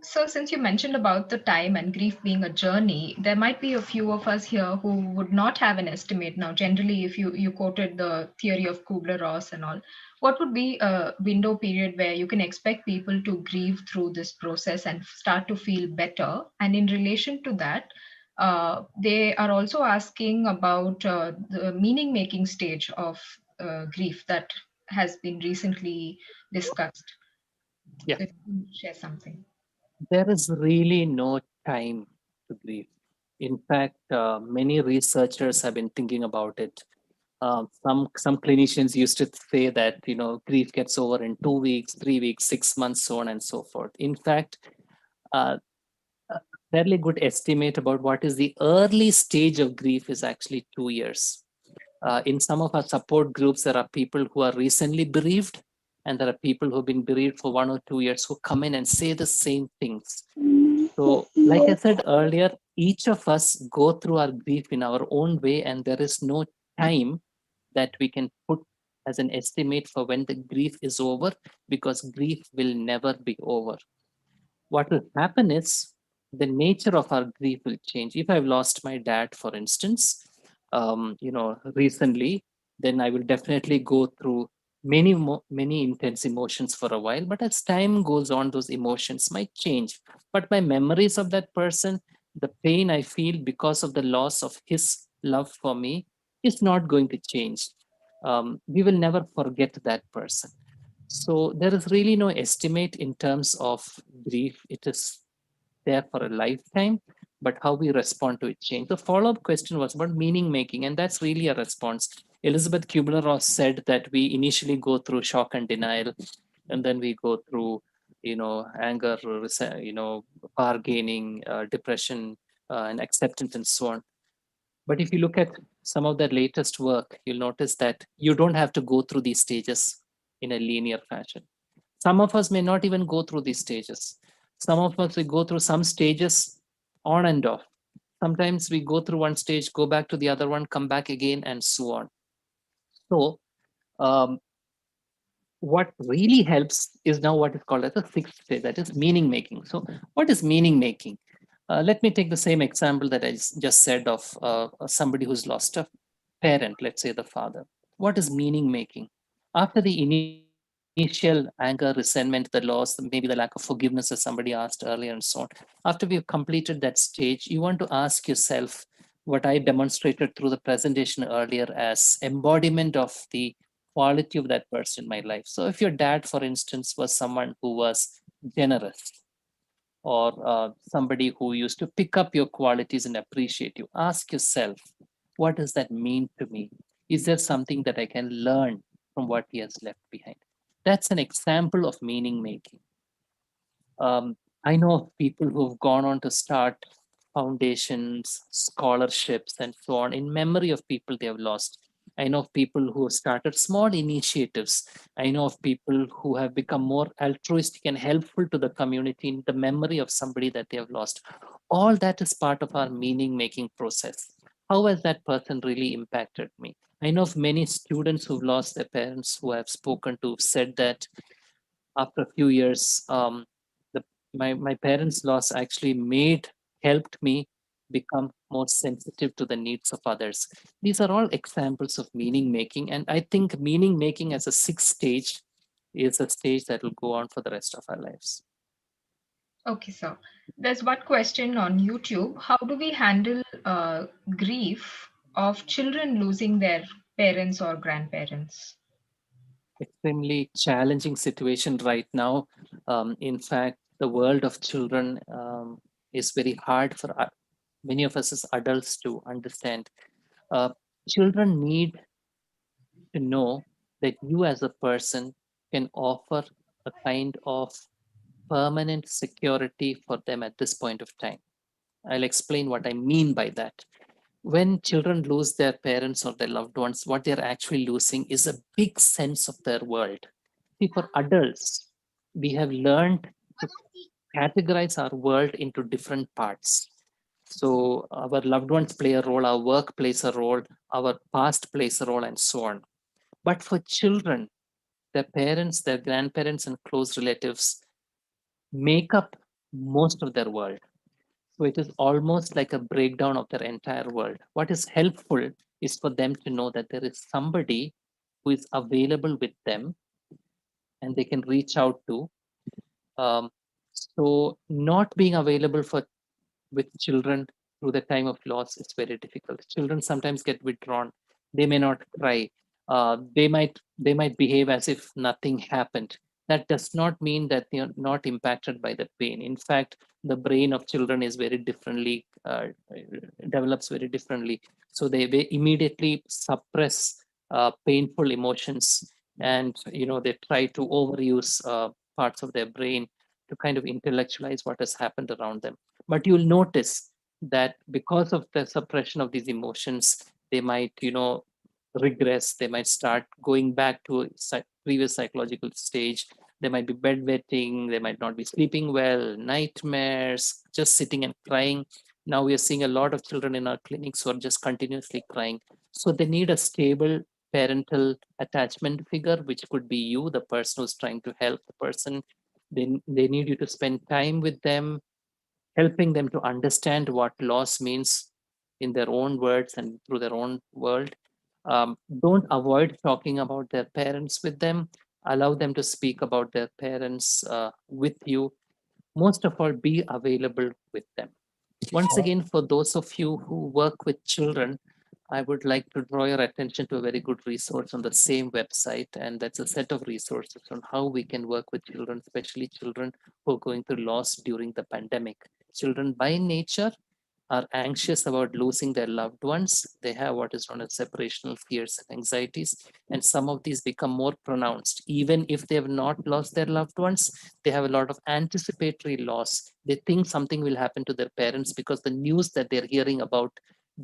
So, since you mentioned about the time and grief being a journey, there might be a few of us here who would not have an estimate. Now, generally, if you quoted the theory of Kubler-Ross and all, what would be a window period where you can expect people to grieve through this process and start to feel better? And in relation to that, they are also asking about the meaning-making stage of grief that has been recently discussed. Yeah, So, if you can share something. there is really no time to grieve. In fact, many researchers have been thinking about it. Some clinicians used to say that grief gets over in 2 weeks, 3 weeks, 6 months, so on and so forth. In fact, uh, a fairly good estimate about what is the early stage of grief is actually 2 years. In some of our support groups, there are people who are recently bereaved, and there are people who've been bereaved for 1 or 2 years who come in and say the same things. So, like I said earlier, each of us go through our grief in our own way, and there is no time that we can put as an estimate for when the grief is over, because grief will never be over. What will happen is the nature of our grief will change. If I've lost my dad, for instance, recently, then I will definitely go through many intense emotions for a while. But as time goes on, those emotions might change. But my memories of that person, the pain I feel because of the loss of his love for me, is not going to change. We will never forget that person. So there is really no estimate in terms of grief. It is there for a lifetime, but how we respond to it change. The follow-up question was about meaning making, and that's really a response. Elizabeth Kubler-Ross said that we initially go through shock and denial, and then we go through, anger, bargaining, depression, and acceptance, and so on. But if you look at some of their latest work, you'll notice that you don't have to go through these stages in a linear fashion. Some of us may not even go through these stages. Some of us will go through some stages on and off. Sometimes we go through one stage, go back to the other one, come back again, and so on. So, um, what really helps is now what is called as a sixth stage, that is meaning making. So, what is meaning making? Let me take the same example that I just said of somebody who's lost a parent, let's say the father. What is meaning making? After the initial anger, resentment, the loss, maybe the lack of forgiveness, as somebody asked earlier, and so on, after we've completed that stage, you want to ask yourself what I demonstrated through the presentation earlier as embodiment of the quality of that person in my life. So, if your dad, for instance, was someone who was generous, or somebody who used to pick up your qualities and appreciate you, ask yourself, what does that mean to me? Is there something that I can learn from what he has left behind? That's an example of meaning making. um, I know of people who've gone on to start foundations, scholarships, and so on in memory of people they have lost. I know of people who have started small initiatives. I know of people who have become more altruistic and helpful to the community in the memory of somebody that they have lost. All that is part of our meaning making process. How has that person really impacted me? I know of many students who've lost their parents who I've spoken to, said that after a few years, the, my parents' loss actually helped me become more sensitive to the needs of others. These are all examples of meaning making, and I think meaning making as a sixth stage is a stage that will go on for the rest of our lives. Okay, so there's one question on YouTube. How do we handle grief of children losing their parents or grandparents? Extremely challenging situation right now. In fact, the world of children is very hard for many of us as adults to understand. Uh, Children need to know that you as a person can offer a kind of permanent security for them at this point of time. I'll explain what I mean by that. When children lose their parents or their loved ones, what they're actually losing is a big sense of their world. See, for adults, we have learned to categorize our world into different parts. So our loved ones play a role, our work plays a role, our past plays a role, and so on. But for children, their parents, their grandparents, and close relatives make up most of their world. So it is almost like a breakdown of their entire world. What is helpful is for them to know that there is somebody who is available with them and they can reach out to. Um, so not being available for with children through the time of loss is very difficult. Children sometimes get withdrawn. They may not cry. They might behave as if nothing happened. That does not mean that they are not impacted by the pain. In fact, the brain of children is very differently develops very differently. So they immediately suppress painful emotions, and they try to overuse parts of their brain to kind of intellectualize what has happened around them. But you'll notice that because of the suppression of these emotions, they might regress. They might start going back to a previous psychological stage. They might be bedwetting. They might not be sleeping well, nightmares, just sitting and crying. Now we are seeing a lot of children in our clinics who are just continuously crying. So they need a stable parental attachment figure, which could be you, the person who's trying to help the person. They need you to spend time with them, helping them to understand what loss means in their own words and through their own world. Don't avoid talking about their parents with them. Allow them to speak about their parents with you. Most of all, be available with them. Once again, for those of you who work with children, I would like to draw your attention to a very good resource on the same website, and that's a set of resources on how we can work with children, especially children who are going through loss during the pandemic. Children by nature are anxious about losing their loved ones. They have what is known as separational fears and anxieties. And some of these become more pronounced. Even if they have not lost their loved ones, they have a lot of anticipatory loss. They think something will happen to their parents because the news that they're hearing about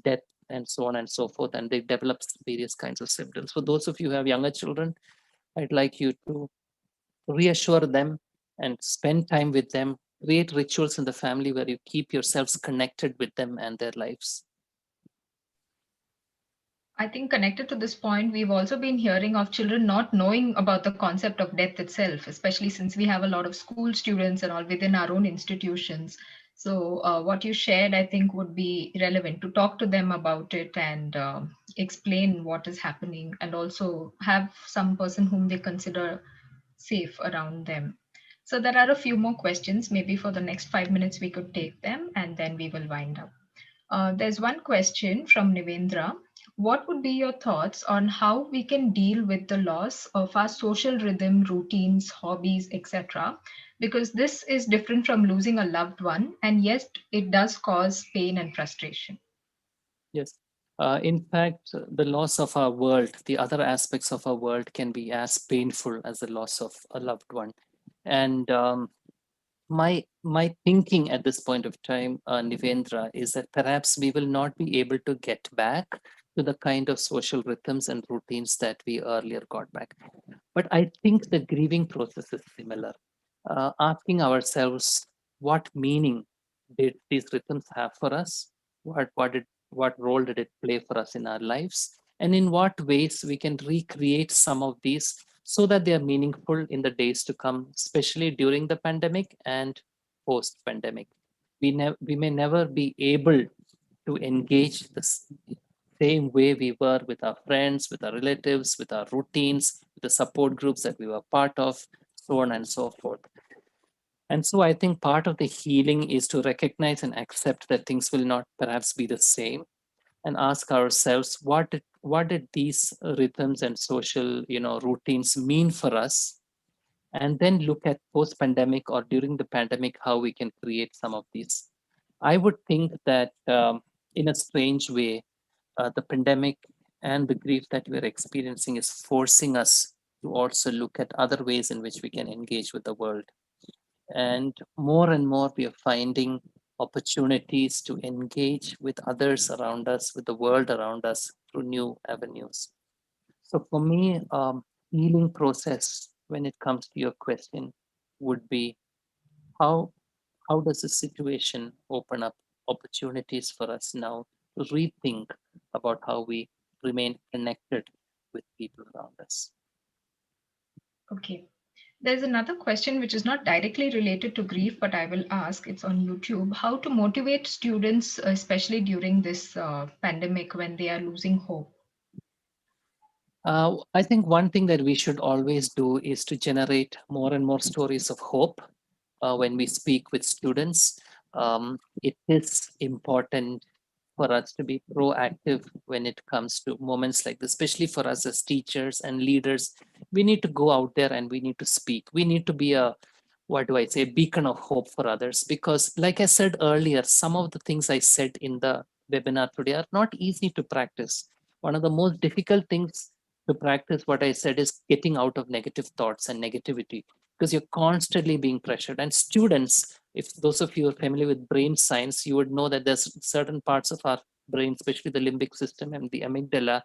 death and so on and so forth, and they develop various kinds of symptoms. For those of you who have younger children, I'd like you to reassure them and spend time with them. Create rituals in the family where you keep yourselves connected with them and their lives. I think connected to this point, we've also been hearing of children not knowing about the concept of death itself, especially since we have a lot of school students and all within our own institutions. So, what you shared, I think, would be relevant to talk to them about it and explain what is happening, and also have some person whom they consider safe around them. So, there are a few more questions. Maybe for the next 5 minutes, we could take them and then we will wind up. There's one question from Nivendra. What would be your thoughts on how we can deal with the loss of our social rhythm, routines, hobbies, etc.? Because this is different from losing a loved one, and yet it does cause pain and frustration. Yes. In fact, the loss of our world, the other aspects of our world can be as painful as the loss of a loved one. And my thinking at this point of time, Nivendra, is that perhaps we will not be able to get back to the kind of social rhythms and routines that we earlier got back. But I think the grieving process is similar. Asking ourselves, what meaning did these rhythms have for us? What role did it play for us in our lives? And in what ways we can recreate some of these so that they are meaningful in the days to come, especially during the pandemic and post-pandemic. We may never be able to engage the same way we were with our friends, with our relatives, with our routines, with the support groups that we were part of, so on and so forth. And so I think part of the healing is to recognize and accept that things will not perhaps be the same, and ask ourselves what did these rhythms and social routines mean for us, and then look at post pandemic or during the pandemic how we can create some of these. I would think that in a strange way, the pandemic and the grief that we're experiencing is forcing us to also look at other ways in which we can engage with the world. And more we are finding opportunities to engage with others around us, with the world around us through new avenues. So for me, healing process when it comes to your question would be how how does this situation open up opportunities for us now to rethink about how we remain connected with people around us? Okay. There's another question which is not directly related to grief, but I will ask. It's on YouTube. How to motivate students, especially during this pandemic when they are losing hope? I think one thing that we should always do is to generate more and more stories of hope when we speak with students. It is important for us to be proactive when it comes to moments like this, especially for us as teachers and leaders. We need to go out there and we need to speak. We need to be a, what do I say, beacon of hope for others. Because, like I said earlier, some of the things I said in the webinar today are not easy to practice. One of the most difficult things to practice, what I said, is getting out of negative thoughts and negativity because you're constantly being pressured. And students, if those of you are familiar with brain science, you would know that there's certain parts of our brain, especially the limbic system and the amygdala,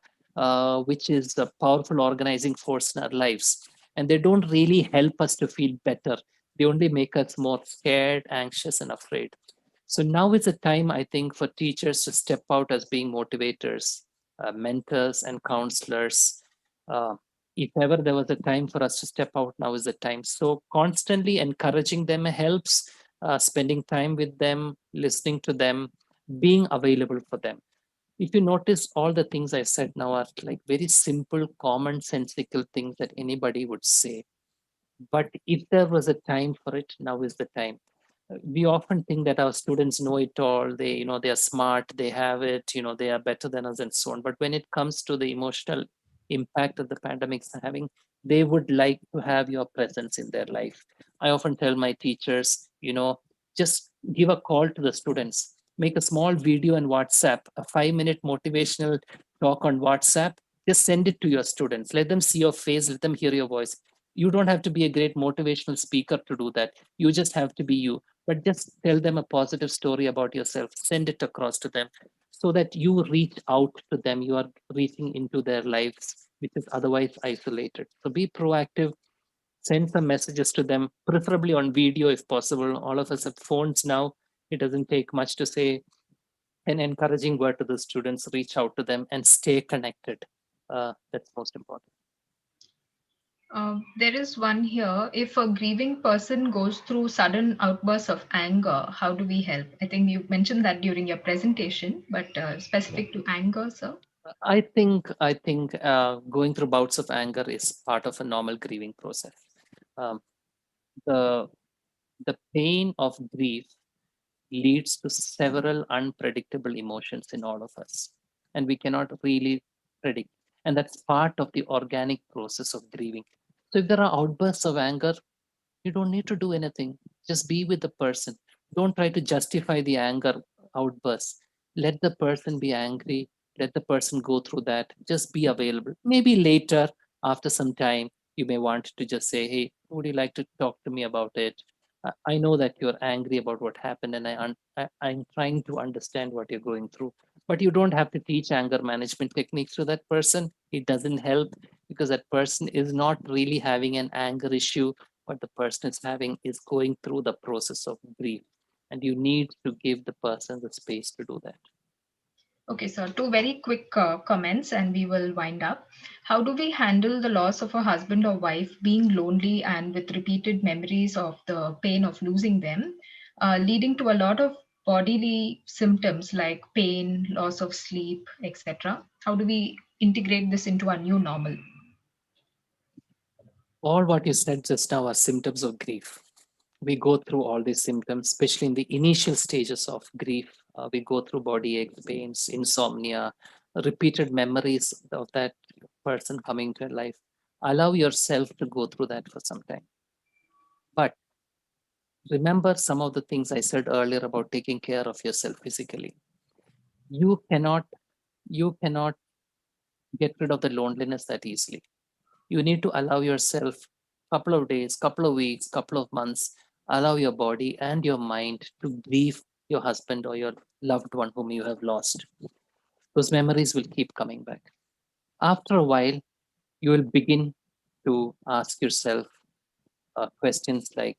which is a powerful organizing force in our lives. And they don't really help us to feel better. They only make us more scared, anxious, and afraid. So now is the time, I think, for teachers to step out as being motivators, mentors, and counselors. Uh, if ever there was a time for us to step out, now is the time. So constantly encouraging them helps, spending time with them, listening to them, being available for them. If you notice, all the things I said now are like very simple, commonsensical things that anybody would say. But if there was a time for it, now is the time. We often think that our students know it all. They, they are smart, they have it, they are better than us and so on. But when it comes to the emotional impact that the pandemic's having, they would like to have your presence in their life. I often tell my teachers, just give a call to the students, make a small video on WhatsApp, a 5-minute motivational talk on WhatsApp. Just send it to your students. Let them see your face, let them hear your voice. You don't have to be a great motivational speaker to do that. You just have to be you. But just tell them a positive story about yourself, send it across to them so that you reach out to them. You are reaching into their lives, which is otherwise isolated. So be proactive, send some messages to them, preferably on video if possible. All of us have phones now. It doesn't take much to say an encouraging word to the students, reach out to them and stay connected. That's most important. There is one here. If a grieving person goes through sudden outbursts of anger, how do we help? I think you mentioned that during your presentation, but specific to anger, sir? I think going through bouts of anger is part of a normal grieving process. Um, the the pain of grief leads to several unpredictable emotions in all of us, and we cannot really predict. And that's part of the organic process of grieving. So if there are outbursts of anger, you don't need to do anything. Just be with the person. Don't try to justify the anger outburst. Let the person be angry. Let the person go through that. Just be available. Maybe later, after some time, you may want to just say, "Hey, would you like to talk to me about it? I know that you're angry about what happened, and I'm trying to understand what you're going through." But you don't have to teach anger management techniques to that person. It doesn't help because that person is not really having an anger issue. What the person is having is going through the process of grief, and you need to give the person the space to do that. Okay, so two very quick comments and we will wind up. How do we handle the loss of a husband or wife being lonely and with repeated memories of the pain of losing them, leading to a lot of bodily symptoms like pain, loss of sleep, etc.? How do we integrate this into our new normal? All what you said just now are symptoms of grief. We go through all these symptoms, especially in the initial stages of grief. We go through body aches, pains, insomnia, repeated memories of that person coming to your life. Allow yourself to go through that for some time. But remember some of the things I said earlier about taking care of yourself physically. You cannot you cannot get rid of the loneliness that easily. You need to allow yourself couple of days, couple of weeks, couple of months, allow your body and your mind to grieve your husband or your loved one whom you have lost. Those memories will keep coming back. After a while, you will begin to ask yourself, questions like,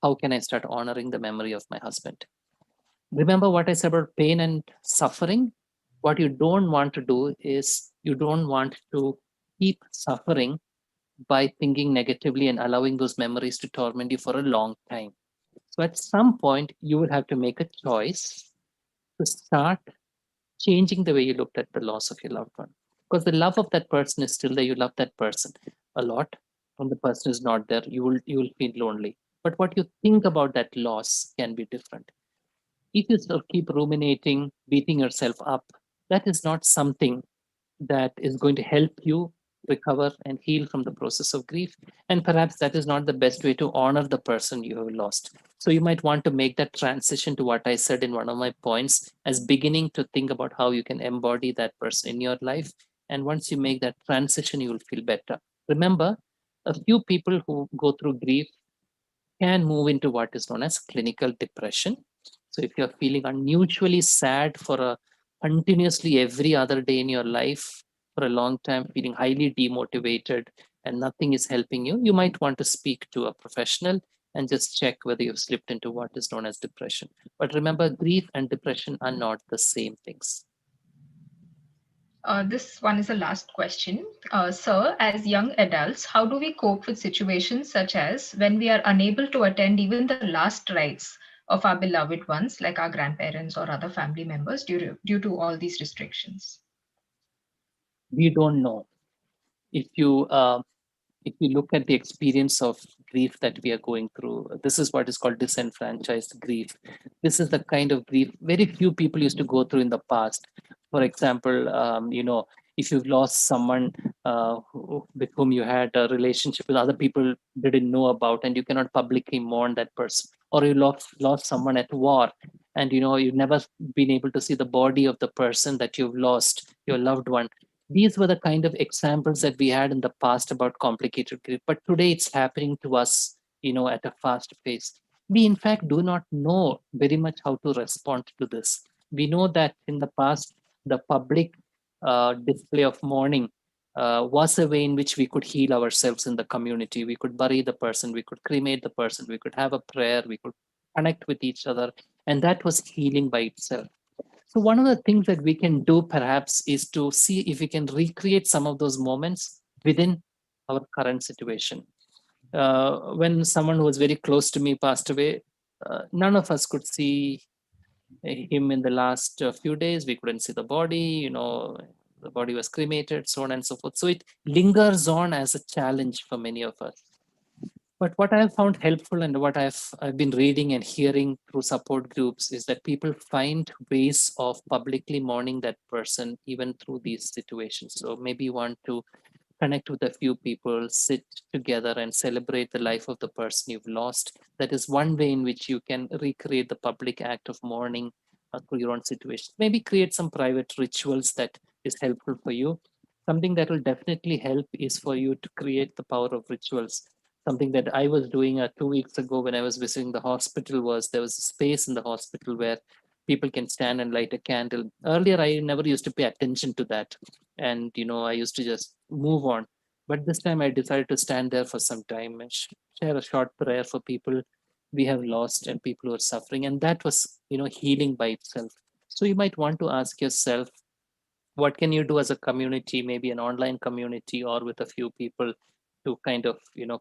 how can I start honoring the memory of my husband? Remember what I said about pain and suffering? What you don't want to do is you don't want to keep suffering by thinking negatively and allowing those memories to torment you for a long time. So at some point, you will have to make a choice to start changing the way you looked at the loss of your loved one. Because the love of that person is still there. You love that person a lot. When the person is not there, you will feel lonely. But what you think about that loss can be different. If you sort of keep ruminating, beating yourself up, that is not something that is going to help you recover and heal from the process of grief. And perhaps that is not the best way to honor the person you have lost. So you might want to make that transition to what I said in one of my points as beginning to think about how you can embody that person in your life. And once you make that transition, you will feel better. Remember, a few people who go through grief can move into what is known as clinical depression. So if you're feeling unusually sad for a continuously every other day in your life for a long time, feeling highly demotivated and nothing is helping you, you might want to speak to a professional and just check whether you've slipped into what is known as depression. But remember, grief and depression are not the same things. This one is the last question. Sir, as young adults, how do we cope with situations such as when we are unable to attend even the last rites of our beloved ones, like our grandparents or other family members, due to all these restrictions? We don't know. If you if you look at the experience of grief that we are going through, this is what is called disenfranchised grief. This is the kind of grief very few people used to go through in the past. For example, if you've lost someone with whom you had a relationship with, other people didn't know about, and you cannot publicly mourn that person, or you lost someone at war, and you've never been able to see the body of the person that you've lost, your loved one. These were the kind of examples that we had in the past about complicated grief, but today it's happening to us, at a fast pace. We, in fact, do not know very much how to respond to this. We know that in the past, the public display of mourning was a way in which we could heal ourselves in the community. We could bury the person, we could cremate the person, we could have a prayer, we could connect with each other, and that was healing by itself. So one of the things that we can do perhaps is to see if we can recreate some of those moments within our current situation. When someone who was very close to me passed away, none of us could see him in the last few days. We couldn't see the body, the body was cremated, so on and so forth. So it lingers on as a challenge for many of us. But what I have found helpful and what I've been reading and hearing through support groups is that people find ways of publicly mourning that person even through these situations. So maybe you want to connect with a few people, sit together and celebrate the life of the person you've lost. That is one way in which you can recreate the public act of mourning through your own situation. Maybe create some private rituals that is helpful for you. Something that will definitely help is for you to create the power of rituals. Something that I was doing 2 weeks ago when I was visiting the hospital was there was a space in the hospital where people can stand and light a candle. Earlier, I never used to pay attention to that, and I used to just move on. But this time I decided to stand there for some time and share a short prayer for people we have lost and people who are suffering, and that was healing by itself. So you might want to ask yourself, what can you do as a community, maybe an online community or with a few people, to kind of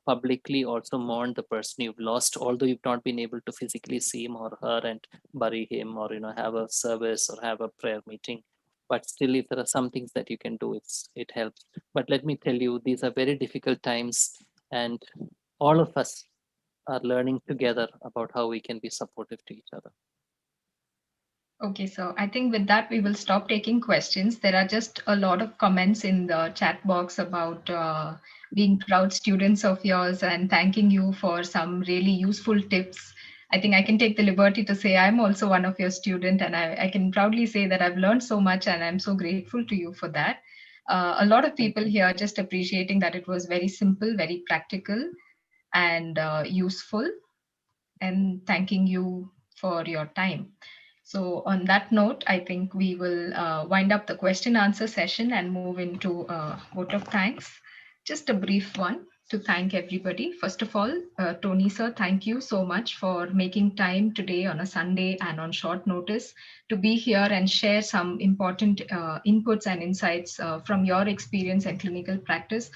publicly also mourn the person you've lost, although you've not been able to physically see him or her and bury him, or have a service or have a prayer meeting. But still, if there are some things that you can do, it helps. But let me tell you, these are very difficult times, and all of us are learning together about how we can be supportive to each other. Okay, so I think with that, we will stop taking questions. There are just a lot of comments in the chat box about being proud students of yours and thanking you for some really useful tips. I think I can take the liberty to say I'm also one of your student, and I can proudly say that I've learned so much, and I'm so grateful to you for that. A lot of Thank people here just appreciating that it was very simple, very practical, and useful, and thanking you for your time. So, on that note, I think we will wind up the question answer session and move into vote of thanks. Just a brief one to thank everybody. First of all, Tony sir, thank you so much for making time today on a Sunday and on short notice to be here and share some important inputs and insights from your experience and clinical practice.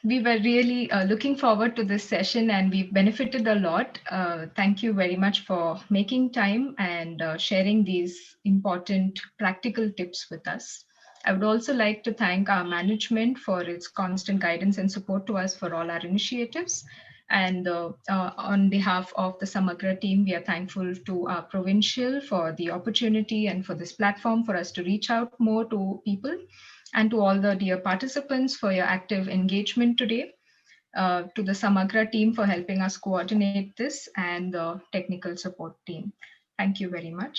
We were really looking forward to this session and we've benefited a lot. Thank you very much for making time and sharing these important practical tips with us. I would also like to thank our management for its constant guidance and support to us for all our initiatives. And on behalf of the Samagra team, we are thankful to our provincial for the opportunity and for this platform for us to reach out more to people, and to all the dear participants for your active engagement today, to the Samagra team for helping us coordinate this, and the technical support team. Thank you very much.